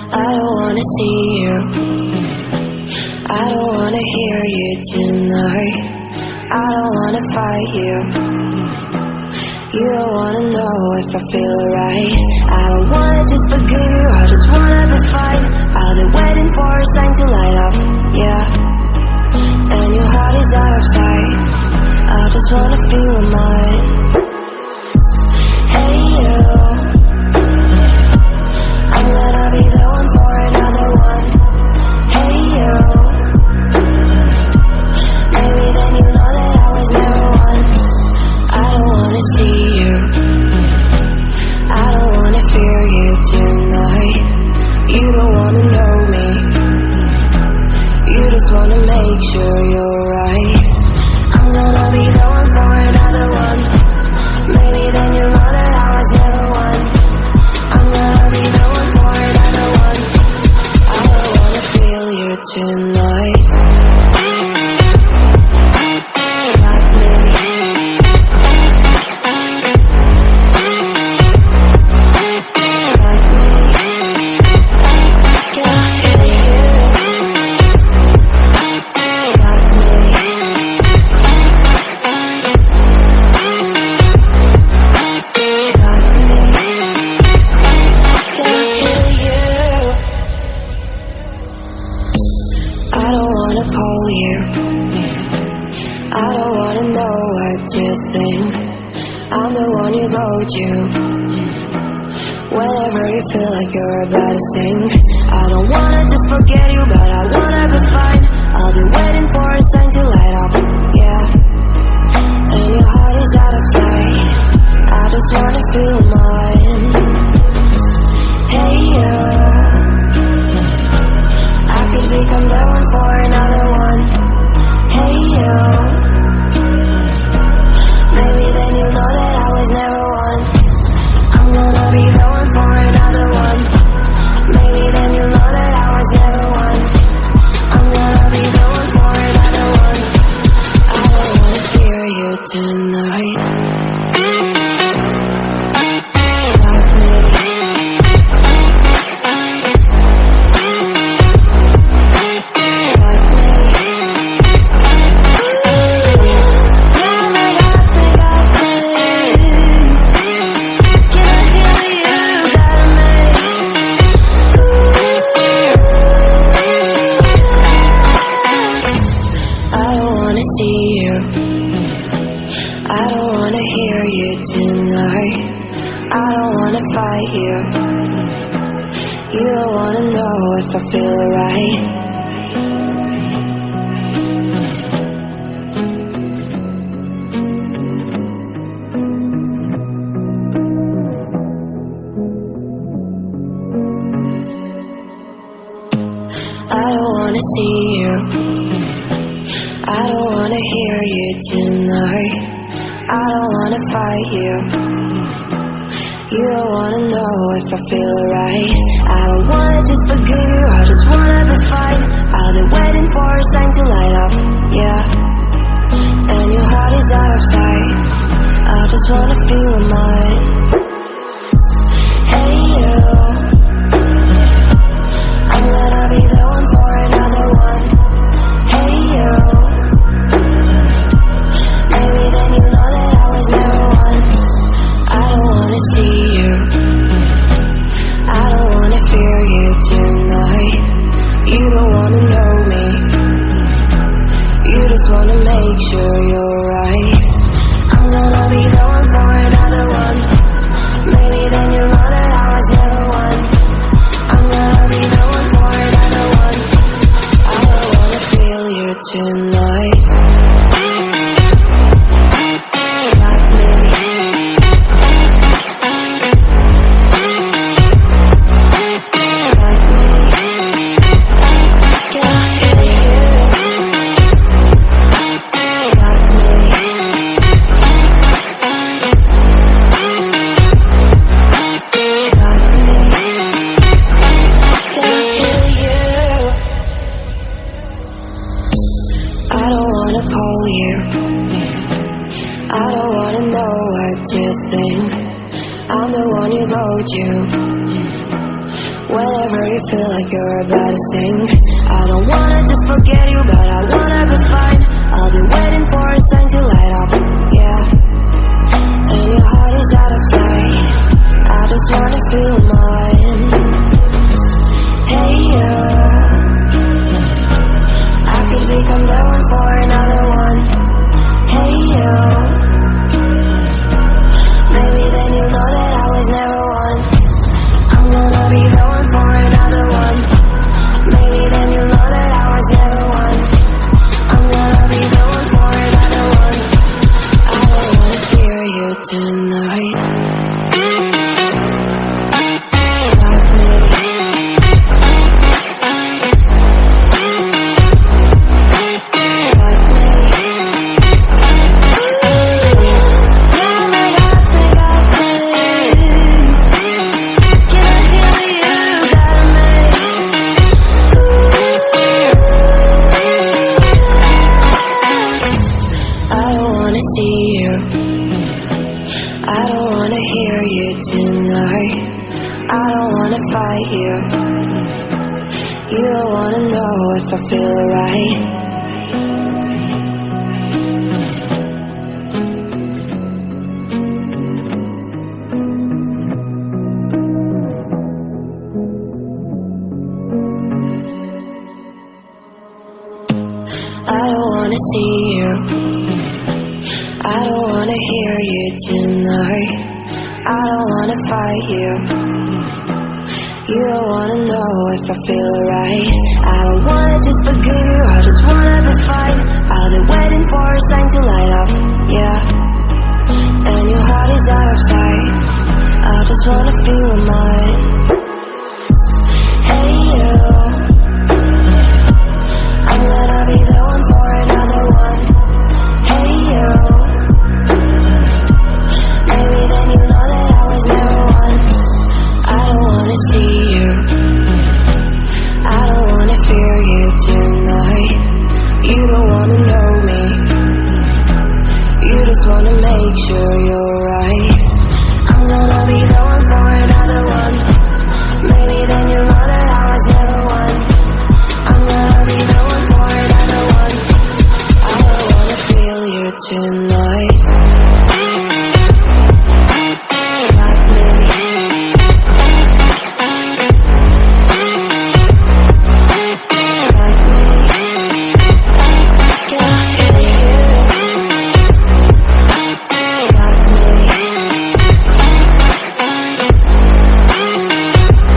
I don't wanna see you, I don't wanna hear you tonight. I don't wanna fight you, you don't wanna know if I feel right. I don't wanna just forgive you, I just wanna be fine. I've been waiting for a sign to light up, yeah. And your heart is out of sight, I just wanna feel mine. Hey you, I'm gonna be the one for another one. Hey you, maybe then you know that I was never one. I don't wanna see you, I don't wanna fear you tonight. You don't wanna know me, you just wanna make sure you're right. I'm gonna be the one for another one. Maybe then you know that I was never one. I'm gonna be the one for another one. I don't wanna feel you tonight. Like me. Like me. Can I hear you? Like me. I don't wanna call you, I don't wanna know what you think. I'm the one you go to whenever you feel like you're about to sink. I don't wanna just forget you, but I wanna be fine. I'll be waiting for a sign to light up, yeah. And your heart is out of sight, I just wanna feel mine. Hey you, I could become the one for another one. Hey you, maybe then you know that I was never one. I'm gonna be the one for another one. Maybe then you know that I was never one. I'm gonna be the one for another one. I don't wanna fear you tonight. Like me. See you, I don't wanna hear you tonight. I don't wanna fight you, you don't wanna know if I feel right. I don't wanna see you, I don't wanna hear you tonight. I don't wanna fight you, you don't wanna know if I feel right. I don't wanna just forgive you, I just wanna be fine. I've been waiting for a sign to light up, yeah. And your heart is out of sight, I just wanna feel mine. Hey you, I'm gonna be the one for another one. Hey you, maybe then you know that I was never one. I don't wanna see you, I don't wanna fear you tonight. You don't wanna know me, you just wanna make sure you're right. I'm gonna be the one for another one. Maybe then you know that I was never one. I'm gonna be the one for another one. I don't wanna feel you tonight. Like me. Whenever you feel like you're about to sink, I don't wanna just forget you, but I wanna be fine. I'll be waiting for a sign to light up, yeah. And your heart is out of sight, I just wanna feel mine. Hey you, I could become the one for another one. Hey you, maybe then you'll know that I was never one. I'm gonna be the one for another one. Maybe then you'll know that I was never one. I'm gonna be the one for another one. I don't wanna fear you tonight. If I feel right, I don't wanna see you, I don't wanna hear you tonight. I don't wanna fight you, you don't wanna know if I feel right. I don't wanna just forgive you, I just wanna be fine. I'll be waiting for a sign to light up, yeah. And your heart is out of sight, I just wanna feel mine. Hey you, I'm gonna be the one for another one. Hey you, maybe then you know that I was never one. I don't wanna see you, I don't wanna fear you tonight. You don't wanna know me, you just wanna make sure